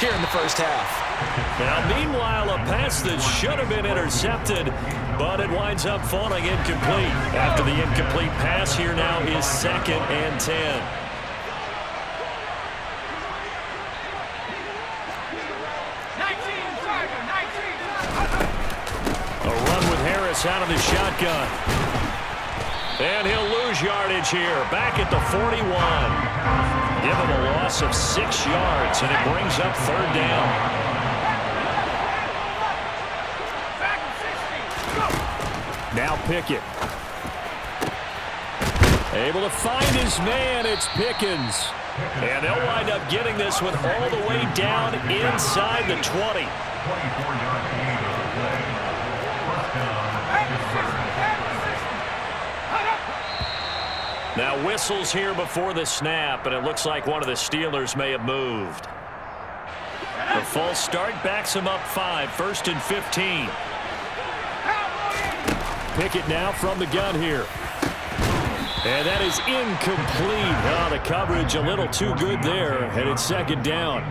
here in the first half. Now, meanwhile, a pass that should have been intercepted, but it winds up falling incomplete. After the incomplete pass, here now is 2nd and 10. A run with Harris out of the shotgun. And he'll lose yardage here, back at the 41. Give him a loss of 6 yards, and it brings up 3rd down. Now Pickett. Able to find his man, it's Pickens. And they'll wind up getting this one all the way down inside the 20. Now whistles here before the snap, and it looks like one of the Steelers may have moved. The false start backs him up 5, 1st and 15. Pickett now from the gun here. And that is incomplete. Oh, the coverage a little too good there, and it's 2nd down.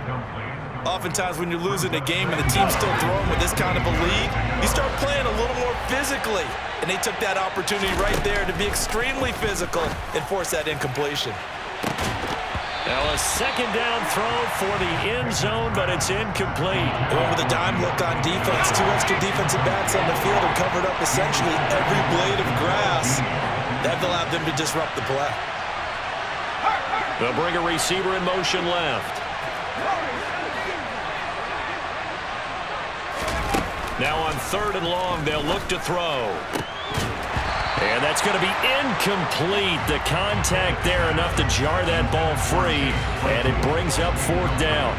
Oftentimes when you're losing a game and the team's still throwing with this kind of a lead, you start playing a little more physically. And they took that opportunity right there to be extremely physical and force that incompletion. Now a 2nd down throw for the end zone, but it's incomplete. Going with a dime look on defense. 2 extra defensive backs on the field and covered up essentially every blade of grass. That allowed them to disrupt the play. They'll bring a receiver in motion left. Now on 3rd and long, they'll look to throw. And that's going to be incomplete. The contact there enough to jar that ball free, and it brings up 4th down.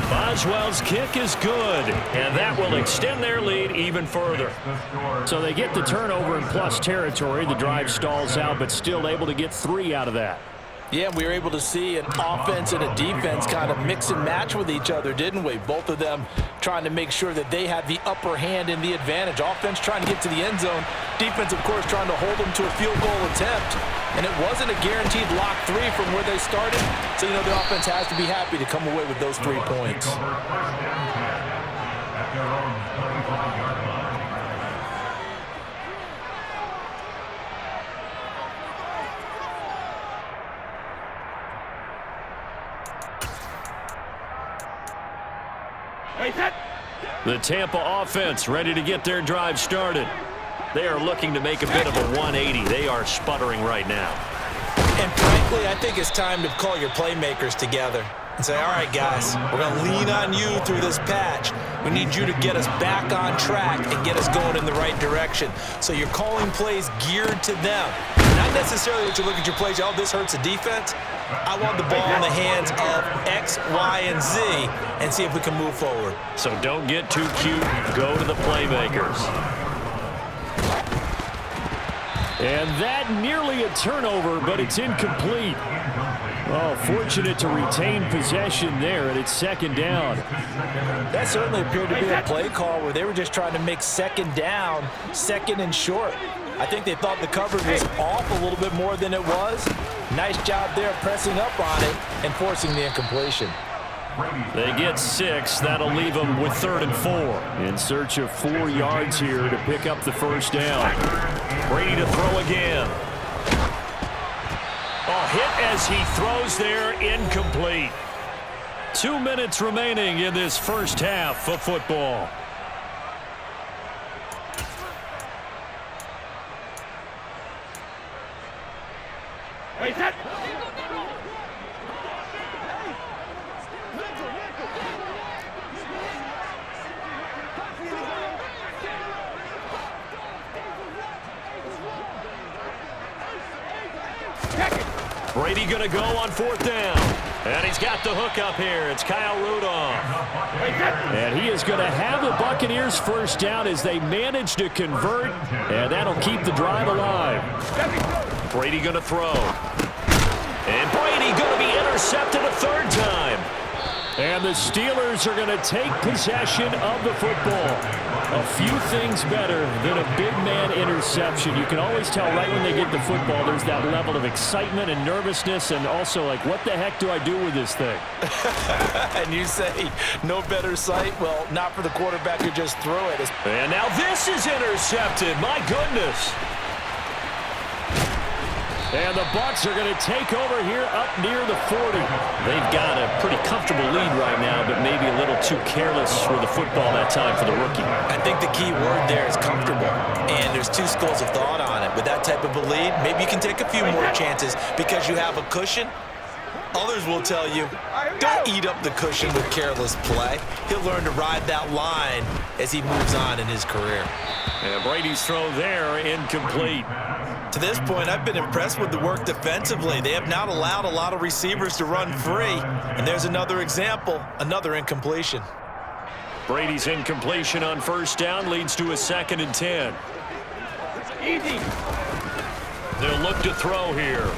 Boswell's kick is good, and that will extend their lead even further. So they get the turnover in plus territory. The drive stalls out, but still able to get 3 out of that. Yeah, we were able to see an offense and a defense kind of mix and match with each other, didn't we? Both of them trying to make sure that they had the upper hand and the advantage. Offense trying to get to the end zone. Defense, of course, trying to hold them to a field goal attempt. And it wasn't a guaranteed lock 3 from where they started. So, you know, the offense has to be happy to come away with those 3 points. The Tampa offense ready to get their drive started. They are looking to make a bit of a 180. They are sputtering right now. And frankly, I think it's time to call your playmakers together and say, all right, guys, we're going to lean on you through this patch. We need you to get us back on track and get us going in the right direction. So you're calling plays geared to them. Not necessarily that you look at your plays, oh, this hurts the defense. I want the ball in the hands of X, Y, and Z and see if we can move forward. So don't get too cute. Go to the playmakers. And that nearly a turnover, but it's incomplete. Oh, fortunate to retain possession there, and it's 2nd down. That certainly appeared to be a play call where they were just trying to make 2nd down, 2nd and short. I think they thought the coverage was off a little bit more than it was. Nice job there pressing up on it and forcing the incompletion. They get 6. That'll leave them with 3rd and 4. In search of 4 yards here to pick up the 1st down. Brady to throw again. A hit as he throws there, incomplete. 2 minutes remaining in this first half of football. Brady going to go on 4th down. And he's got the hook up here. It's Kyle Rudolph. And he is going to have the Buccaneers 1st down as they manage to convert. And that'll keep the drive alive. Brady going to throw. And Brady going to be intercepted a 3rd time. And the Steelers are going to take possession of the football. A few things better than a big man interception. You can always tell right when they get the football, there's that level of excitement and nervousness and also like, what the heck do I do with this thing? And you say, no better sight? Well, not for the quarterback who just threw it. And now this is intercepted. My goodness. And the Bucs are going to take over here up near the 40. They've got a pretty comfortable lead right now, but maybe a little too careless with the football that time for the rookie. I think the key word there is comfortable, and there's two schools of thought on it. With that type of a lead, maybe you can take a few more chances because you have a cushion. Others will tell you, don't eat up the cushion with careless play. He'll learn to ride that line as he moves on in his career. And Brady's throw there, incomplete. To this point, I've been impressed with the work defensively. They have not allowed a lot of receivers to run free. And there's another example, another incompletion. Brady's incompletion on first down leads to a 2nd and 10. Easy. They'll look to throw here.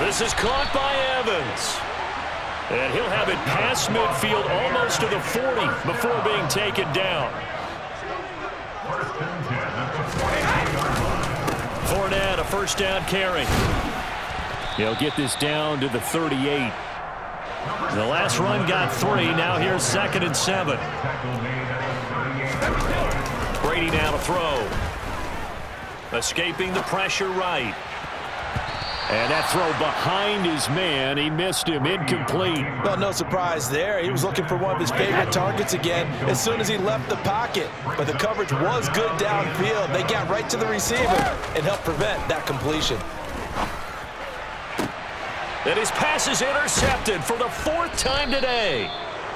This is caught by Evans. And he'll have it past midfield almost to the 40 before being taken down. Fournette, a first down carry. He'll get this down to the 38. The last run got 3. Now here's 2nd and 7. Brady now to throw. Escaping the pressure right. And that throw behind his man. He missed him. Incomplete. Well, no surprise there. He was looking for one of his favorite targets again as soon as he left the pocket. But the coverage was good downfield. They got right to the receiver and helped prevent that completion. And his pass is intercepted for the 4th time today.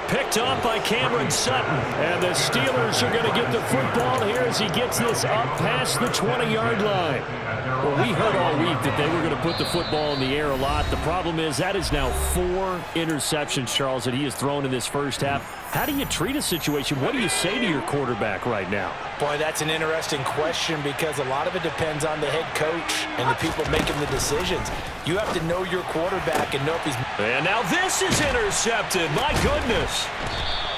Picked off by Cameron Sutton. And the Steelers are going to get the football here as he gets this up past the 20-yard line. Well, we heard all week that they were going to put the football in the air a lot. The problem is that is now 4 interceptions, Charles, that he has thrown in this first half. How do you treat a situation? What do you say to your quarterback right now? Boy, that's an interesting question because a lot of it depends on the head coach and the people making the decisions. You have to know your quarterback and know if he's... And now this is intercepted. My goodness.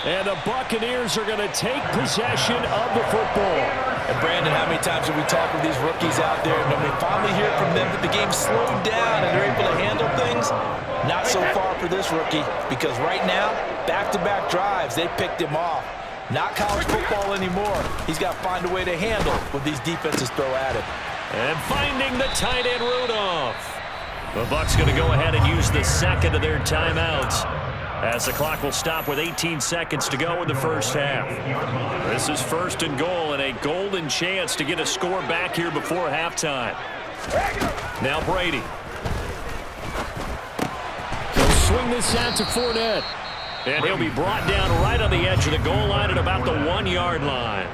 And the Buccaneers are going to take possession of the football. And Brandon, how many times have we talked with these rookies out there, and when we finally hear from them that the game slowed down and they're able to handle things? Not so far for this rookie, because right now, back-to-back drives, they picked him off. Not college football anymore. He's got to find a way to handle what these defenses throw at him. And finding the tight end Rudolph. The Bucs going to go ahead and use the 2nd of their timeouts, as the clock will stop with 18 seconds to go in the first half. This is 1st and goal and a golden chance to get a score back here before halftime. Now Brady. He'll swing this out to Fournette. And he'll be brought down right on the edge of the goal line at about the 1-yard line.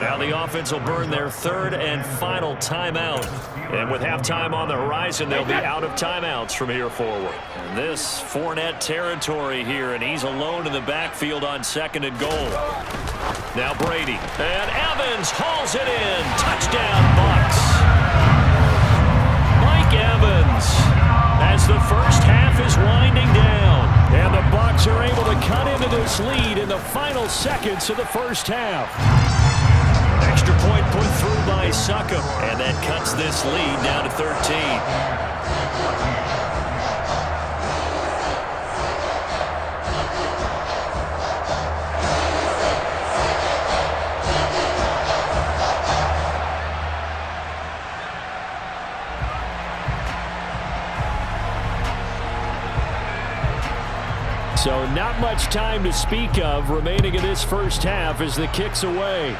Now the offense will burn their 3rd and final timeout. And with halftime on the horizon, they'll be out of timeouts from here forward. And this Fournette territory here, and he's alone in the backfield on 2nd and goal. Now Brady. And Evans hauls it in. Touchdown, Bucs. Mike Evans, as the first half is winding down. And the Bucs are able to cut into this lead in the final seconds of the first half. Extra point put through by Succop, and that cuts this lead down to 13. So not much time to speak of remaining in this first half as the kick's away.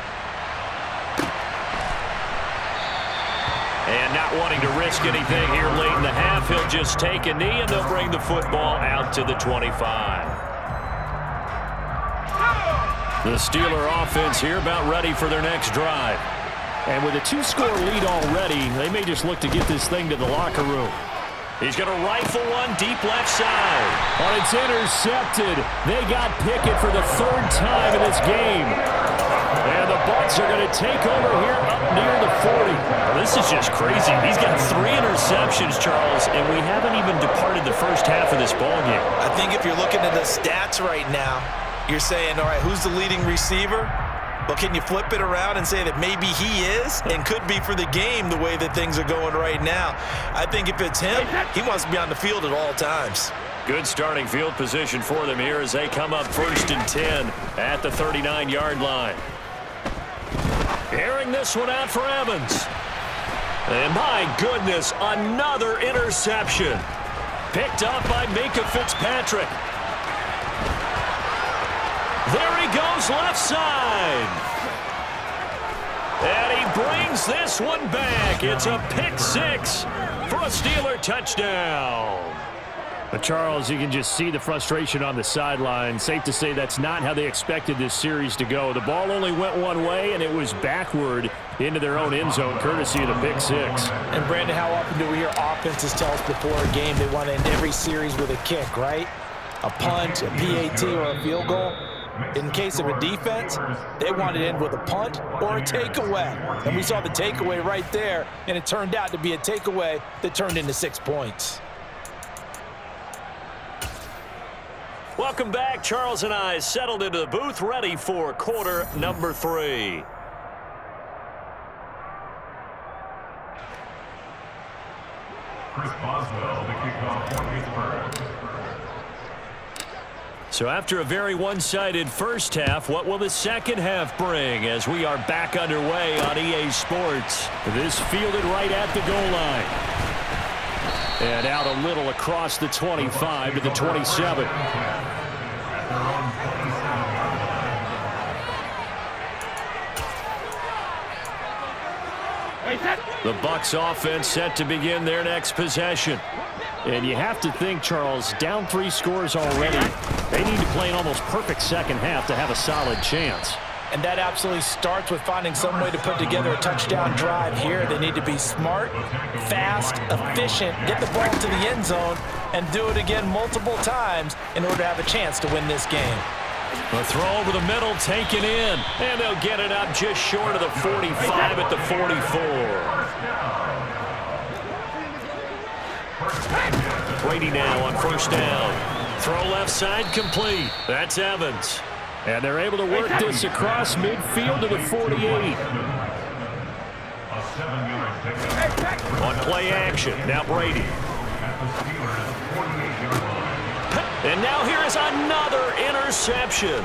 And not wanting to risk anything here late in the half, he'll just take a knee and they'll bring the football out to the 25. The Steeler offense here about ready for their next drive. And with a 2-score lead already, they may just look to get this thing to the locker room. He's going to rifle one deep left side. Oh, it's intercepted. They got Pickett for the 3rd time in this game. And the Bucs are going to take over here up near the 40. Well, this is just crazy. He's got 3 interceptions, Charles, and we haven't even departed the first half of this ballgame. I think if you're looking at the stats right now, You're saying, all right, who's the leading receiver? Well, can you flip it around and say that maybe he is and could be for the game the way that things are going right now? I think if it's him, he wants to be on the field at all times. Good starting field position for them here as they come up 1st and 10 at the 39-yard line. Airing this one out for Evans. And my goodness, another interception. Picked up by Minkah Fitzpatrick. There he goes left side. And he brings this one back. It's a pick 6 for a Steeler touchdown. But Charles, you can just see the frustration on the sideline. Safe to say that's not how they expected this series to go. The ball only went one way, and it was backward into their own end zone, courtesy of the pick 6. And, Brandon, how often do we hear offenses tell us before a game they want to end every series with a kick, right? A punt, a PAT, or a field goal. In case of a defense, they want to end with a punt or a takeaway. And we saw the takeaway right there, and it turned out to be a takeaway that turned into 6 points. Welcome back. Charles and I settled into the booth, ready for quarter number 3. Chris Boswell, the kickoff for Pittsburgh. So after a very one-sided first half, what will the second half bring as we are back underway on EA Sports? This fielded right at the goal line. And out a little across the 25 to the 27. The Bucs offense set to begin their next possession. And you have to think, Charles, down 3 scores already. They need to play an almost perfect second half to have a solid chance. And that absolutely starts with finding some way to put together a touchdown drive here. They need to be smart, fast, efficient, get the ball to the end zone, and do it again multiple times in order to have a chance to win this game. A throw over the middle taken in, and they'll get it up just short of the 45 at the 44. Brady now on first down. Throw left side complete. That's Evans. And they're able to work this across midfield to the 48. On play action, now Brady. And now here is another interception.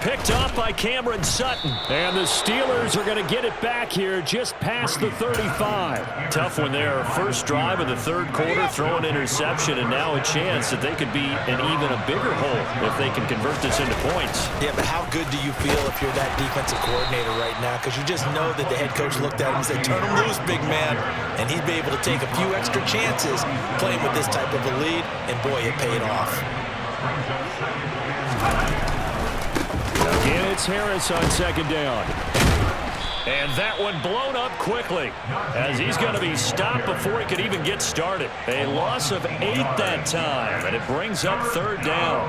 Picked off by Cameron Sutton. And the Steelers are going to get it back here just past the 35. Tough one there. First drive of the third quarter, throw an interception, and now a chance that they could be in even a bigger hole if they can convert this into points. Yeah, but how good do you feel if you're that defensive coordinator right now? Because you just know that the head coach looked at him and said, turn him loose, big man. And he'd be able to take a few extra chances playing with this type of a lead, and boy, it paid off. Again, it's Harris on second down. And that one blown up quickly as he's going to be stopped before he could even get started. A loss of 8 that time, and it brings up third down.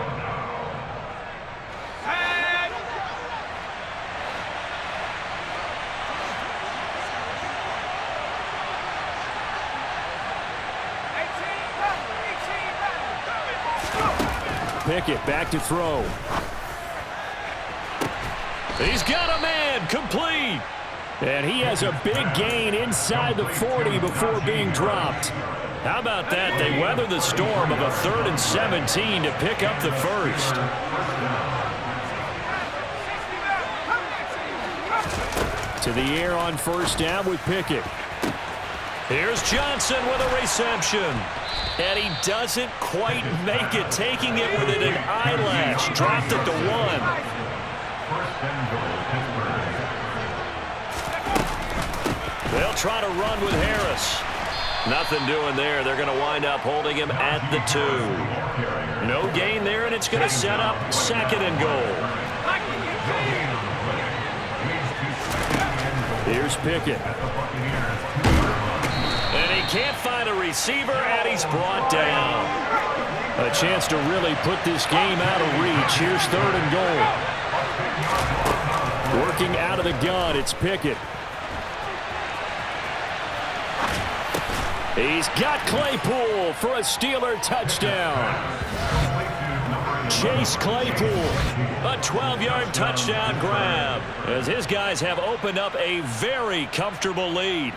Pickett back to throw. He's got a man, complete. And he has a big gain inside the 40 before being dropped. How about that? They weather the storm of a 3rd and 17 to pick up the first. To the air on first down with Pickett. Here's Johnson with a reception. And he doesn't quite make it, taking it with an eyelash. Dropped it to 1. They'll try to run with Harris. Nothing doing there. They're going to wind up holding him at the 2. No gain there, and it's going to set up 2nd and goal. Here's Pickett. And he can't find a receiver, and he's brought down. A chance to really put this game out of reach. Here's 3rd and goal. Working out of the gun, it's Pickett. He's got Claypool for a Steeler touchdown. Chase Claypool. A 12-yard touchdown grab as his guys have opened up a very comfortable lead.